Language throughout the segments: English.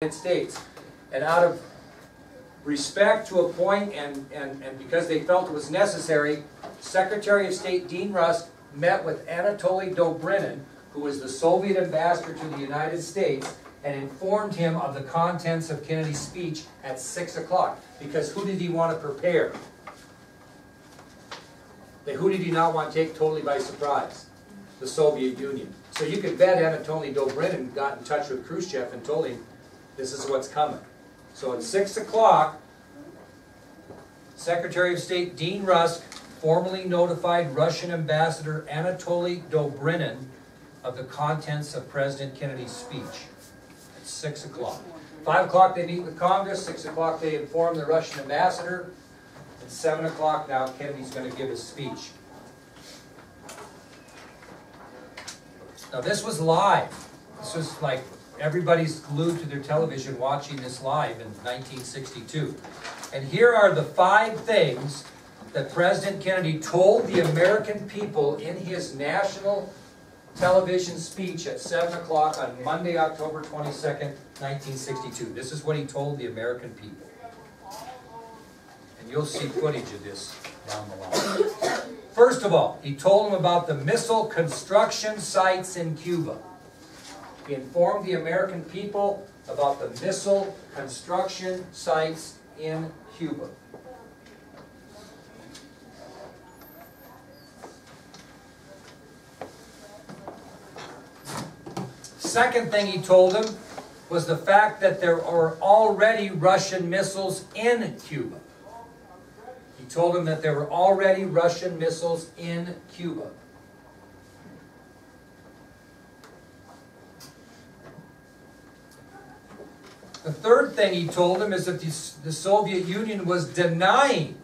United States. And out of respect to a point and because they felt it was necessary, Secretary of State Dean Rusk met with Anatoly Dobrynin, who was the Soviet ambassador to the United States, and informed him of the contents of Kennedy's speech at 6 o'clock. Because who did he want to prepare? Who did he not want to take totally by surprise? The Soviet Union. So you could bet Anatoly Dobrynin got in touch with Khrushchev and told him, this is what's coming. So at 6 o'clock, Secretary of State Dean Rusk formally notified Russian Ambassador Anatoly Dobrynin of the contents of President Kennedy's speech. At 6 o'clock. 5 o'clock they meet with Congress, 6 o'clock they inform the Russian ambassador, and 7 o'clock now Kennedy's going to give his speech. Now this was live. This was like everybody's glued to their television watching this live in 1962. And here are the 5 things that President Kennedy told the American people in his national television speech at 7 o'clock on Monday, October 22nd, 1962. This is what he told the American people. And you'll see footage of this down the line. First of all, he told them about the missile construction sites in Cuba. He informed the American people about the missile construction sites in Cuba. Second thing he told them was the fact that there are already Russian missiles in Cuba. He told them that there were already Russian missiles in Cuba. The third thing he told him is that the Soviet Union was denying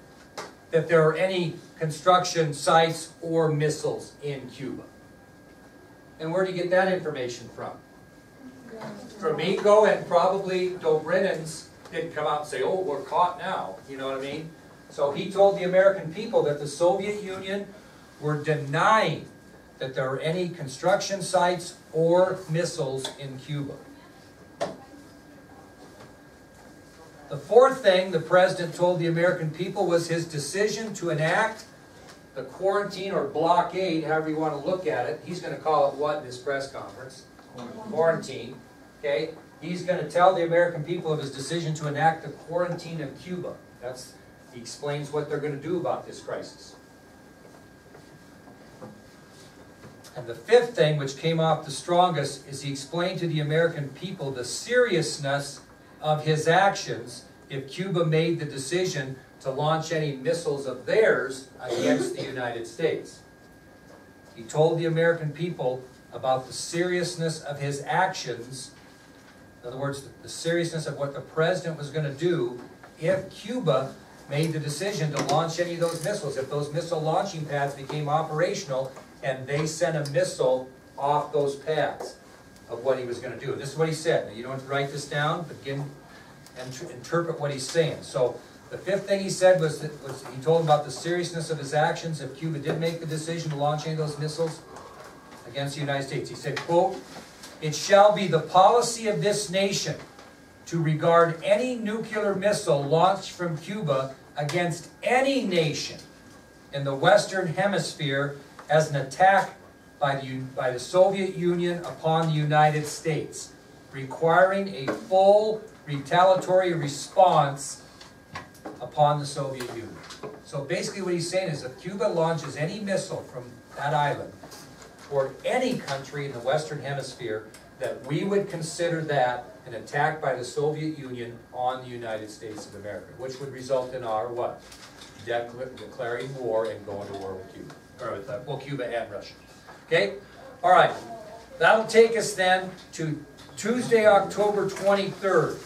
that there are any construction sites or missiles in Cuba. And where did he get that information from? From Ego, and probably Dobrynin's didn't come out and say, oh, we're caught now. You know what I mean? So he told the American people that the Soviet Union were denying that there are any construction sites or missiles in Cuba. The fourth thing the president told the American people was his decision to enact the quarantine or blockade, however you want to look at it. He's going to call it what in his press conference? Quarantine. Okay? He's going to tell the American people of his decision to enact the quarantine of Cuba. He explains what they're going to do about this crisis. And the fifth thing, which came off the strongest, is he explained to the American people the seriousness of his actions if Cuba made the decision to launch any missiles of theirs against the United States. He told the American people about the seriousness of his actions, in other words, the seriousness of what the president was going to do if Cuba made the decision to launch any of those missiles, if those missile launching pads became operational and they sent a missile off those pads, of what he was going to do. This is what he said. Now, you don't have to write this down, begin and interpret what he's saying. So the fifth thing he said was he told him about the seriousness of his actions if Cuba did make the decision to launch any of those missiles against the United States. He said, quote, "It shall be the policy of this nation to regard any nuclear missile launched from Cuba against any nation in the Western Hemisphere as an attack by the Soviet Union upon the United States, requiring a full retaliatory response upon the Soviet Union." So basically what he's saying is if Cuba launches any missile from that island toward any country in the Western Hemisphere, that we would consider that an attack by the Soviet Union on the United States of America, which would result in our what? Declaring war and going to war with Cuba. Or with Cuba and Russia. Okay? All right. That'll take us then to Tuesday, October 23rd.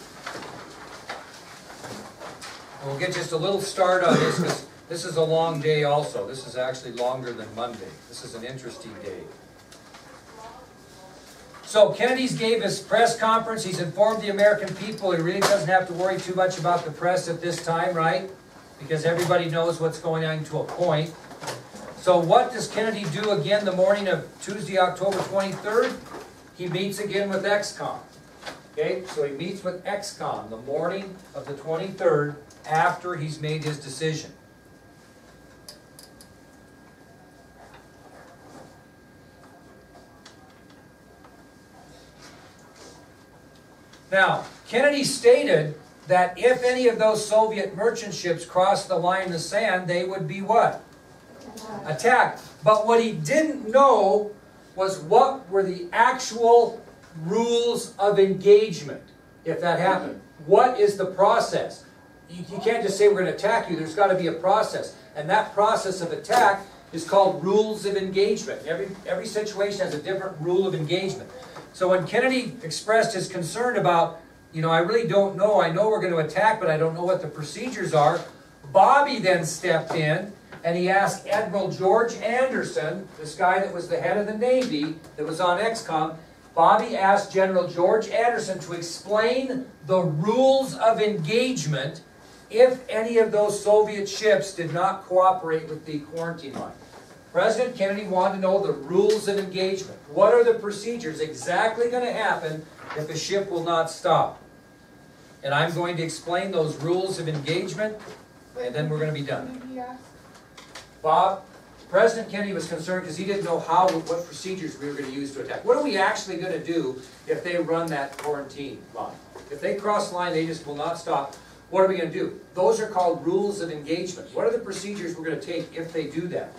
We'll get just a little start on this because this is a long day also. This is actually longer than Monday. This is an interesting day. So Kennedy's gave his press conference. He's informed the American people. He really doesn't have to worry too much about the press at this time, right? Because everybody knows what's going on to a point. So what does Kennedy do again the morning of Tuesday, October 23rd? He meets again with ExComm. Okay, so he meets with XCOM the morning of the 23rd after he's made his decision. Now, Kennedy stated that if any of those Soviet merchant ships crossed the line in the sand, they would be what? Attacked. But what he didn't know was what were the actual rules of engagement if that happened. What is the process? You can't just say we're going to attack you. There's got to be a process. And that process of attack is called rules of engagement. Every situation has a different rule of engagement. So when Kennedy expressed his concern about, I really don't know. I know we're going to attack, but I don't know what the procedures are. Bobby then stepped in and he asked Admiral George Anderson, this guy that was the head of the Navy that was on XCOM, Bobby asked General George Anderson to explain the rules of engagement if any of those Soviet ships did not cooperate with the quarantine line. President Kennedy wanted to know the rules of engagement. What are the procedures exactly going to happen if a ship will not stop? And I'm going to explain those rules of engagement, and then we're going to be done. President Kennedy was concerned because he didn't know what procedures we were going to use to attack. What are we actually going to do if they run that quarantine line? If they cross the line, they just will not stop. What are we going to do? Those are called rules of engagement. What are the procedures we're going to take if they do that?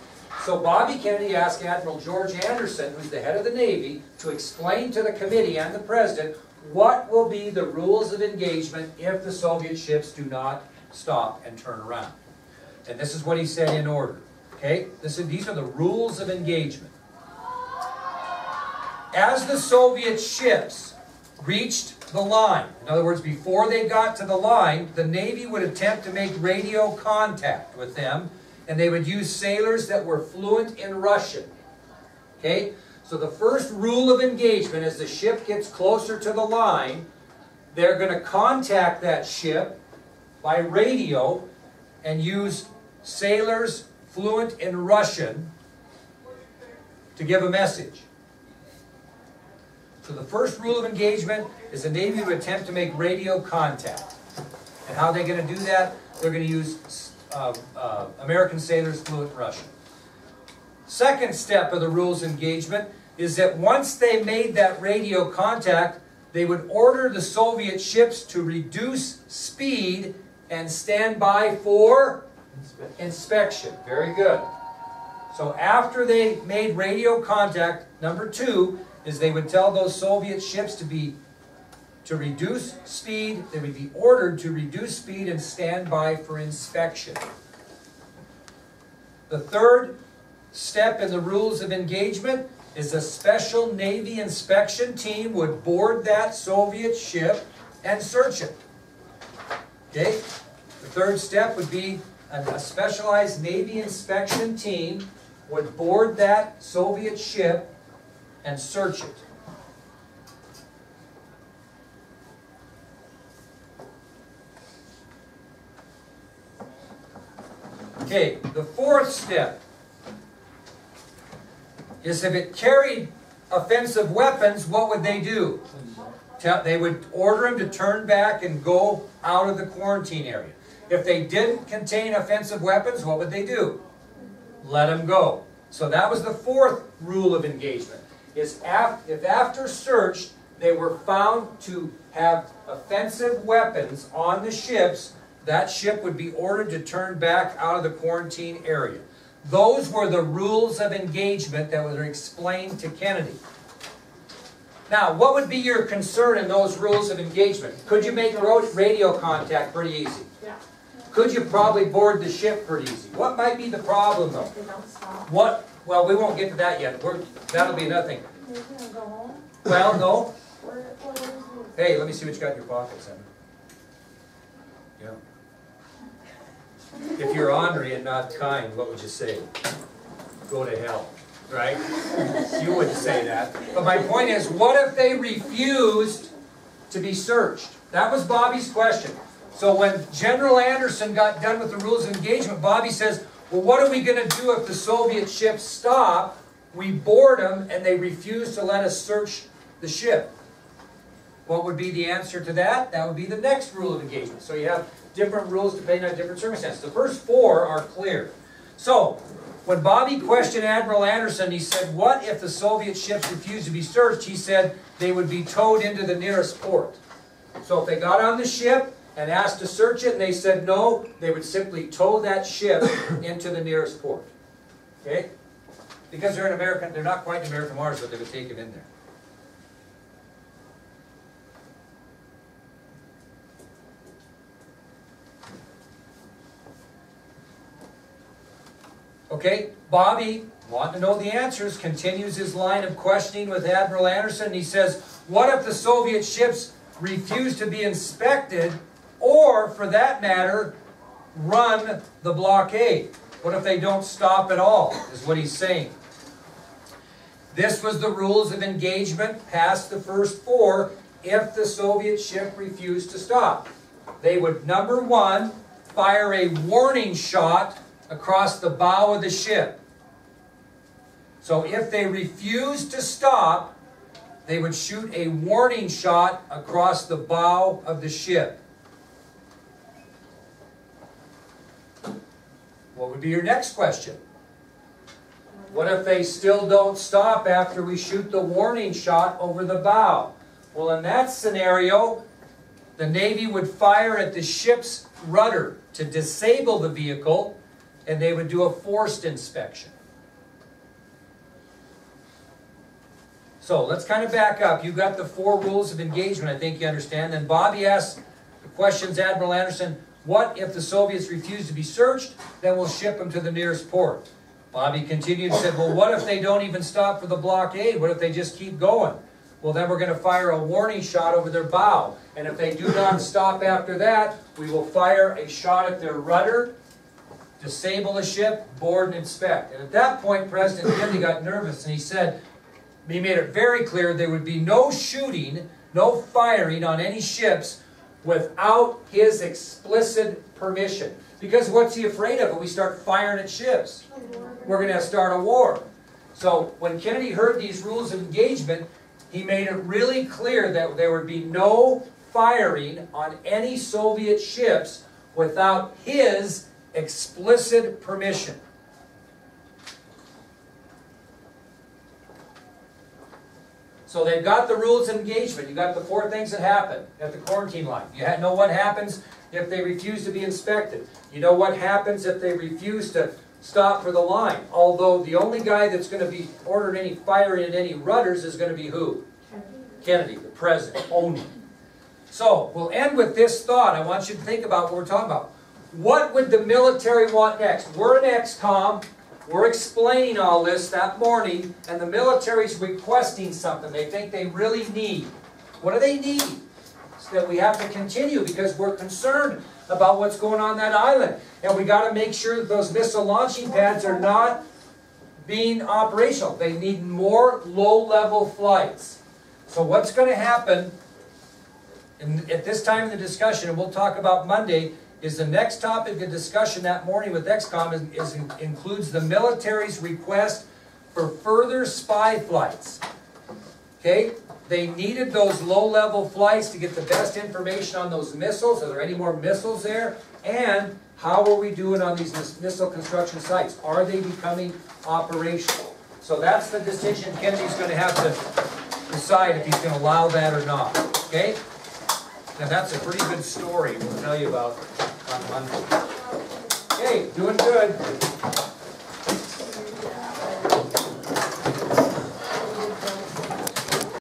So Bobby Kennedy asked Admiral George Anderson, who's the head of the Navy, to explain to the committee and the President what will be the rules of engagement if the Soviet ships do not stop and turn around. And this is what he said in order. Okay? These are the rules of engagement. As the Soviet ships reached the line, in other words, before they got to the line, the Navy would attempt to make radio contact with them, and they would use sailors that were fluent in Russian. Okay? So the first rule of engagement, as the ship gets closer to the line, they're going to contact that ship by radio and use sailors fluent in Russian to give a message. So the first rule of engagement is the Navy would attempt to make radio contact. And how are they going to do that? They're going to use American sailors fluent in Russian. Second step of the rules of engagement is that once they made that radio contact, they would order the Soviet ships to reduce speed and stand by for inspection. Very good. So after they made radio contact, number 2 is they would tell those Soviet ships to reduce speed. They would be ordered to reduce speed and stand by for inspection. The third step in the rules of engagement is a special Navy inspection team would board that Soviet ship and search it. Okay? The third step would be a specialized Navy inspection team would board that Soviet ship and search it. Okay, the fourth step is if it carried offensive weapons, what would they do? They would order them to turn back and go out of the quarantine area. If they didn't contain offensive weapons, what would they do? Let them go. So that was the fourth rule of engagement. If after search they were found to have offensive weapons on the ships, that ship would be ordered to turn back out of the quarantine area. Those were the rules of engagement that were explained to Kennedy. Now, what would be your concern in those rules of engagement? Could you make radio contact pretty easy? Yeah. Could you probably board the ship pretty easy? What might be the problem, though? They don't stop. What? Well, we won't get to that yet. That'll be nothing. They're gonna go home? Well, no. What is it? Hey, let me see what you got in your pockets, then. Yeah. If you're ornery and not kind, what would you say? Go to hell, right? You wouldn't say that. But my point is, what if they refused to be searched? That was Bobby's question. So when General Anderson got done with the rules of engagement, Bobby says, well, what are we going to do if the Soviet ships stop, we board them, and they refuse to let us search the ship? What would be the answer to that? That would be the next rule of engagement. So you have different rules depending on different circumstances. The first four are clear. So, when Bobby questioned Admiral Anderson, he said, what if the Soviet ships refused to be searched? He said they would be towed into the nearest port. So if they got on the ship and asked to search it and they said no, they would simply tow that ship into the nearest port. Okay? Because they're in American, they're not quite in American waters, but they would take it in there. Okay, Bobby, wanting to know the answers, continues his line of questioning with Admiral Anderson. He says, what if the Soviet ships refuse to be inspected, or, for that matter, run the blockade? What if they don't stop at all, is what he's saying. This was the rules of engagement past the first four if the Soviet ship refused to stop. They would, number one, fire a warning shot across the bow of the ship. So if they refused to stop, they would shoot a warning shot across the bow of the ship. What would be your next question? What if they still don't stop after we shoot the warning shot over the bow? Well, in that scenario, the Navy would fire at the ship's rudder to disable the vehicle, and they would do a forced inspection. So let's kind of back up. You've got the four rules of engagement, I think you understand. Then Bobby asked the questions, Admiral Anderson, what if the Soviets refuse to be searched? Then we'll ship them to the nearest port. Bobby continued and said, well, what if they don't even stop for the blockade? What if they just keep going? Well, then we're going to fire a warning shot over their bow. And if they do not stop after that, we will fire a shot at their rudder, disable the ship, board and inspect. And at that point, President Kennedy got nervous and he said, he made it very clear there would be no shooting, no firing on any ships without his explicit permission. Because what's he afraid of if we start firing at ships? We're going to start a war. So when Kennedy heard these rules of engagement, he made it really clear that there would be no firing on any Soviet ships without his explicit permission. So they've got the rules of engagement. You've got the four things that happen at the quarantine line. You know what happens if they refuse to be inspected. You know what happens if they refuse to stop for the line. Although the only guy that's going to be ordering any firing at any rudders is going to be who? Kennedy, the president, only. So we'll end with this thought. I want you to think about what we're talking about. What would the military want next? We're in XCOM. We're explaining all this that morning, and the military's requesting something they think they really need. What do they need? So that we have to continue because we're concerned about what's going on that island. And we got to make sure that those missile launching pads are not being operational. They need more low-level flights. So what's going to happen at this time in the discussion, and we'll talk about Monday, is the next topic of discussion that morning with XCOM includes the military's request for further spy flights. Okay? They needed those low-level flights to get the best information on those missiles. Are there any more missiles there? And how are we doing on these missile construction sites? Are they becoming operational? So that's the decision Kennedy's going to have to decide if he's going to allow that or not. Okay? Now that's a pretty good story we'll tell you about on Monday. Okay, doing good.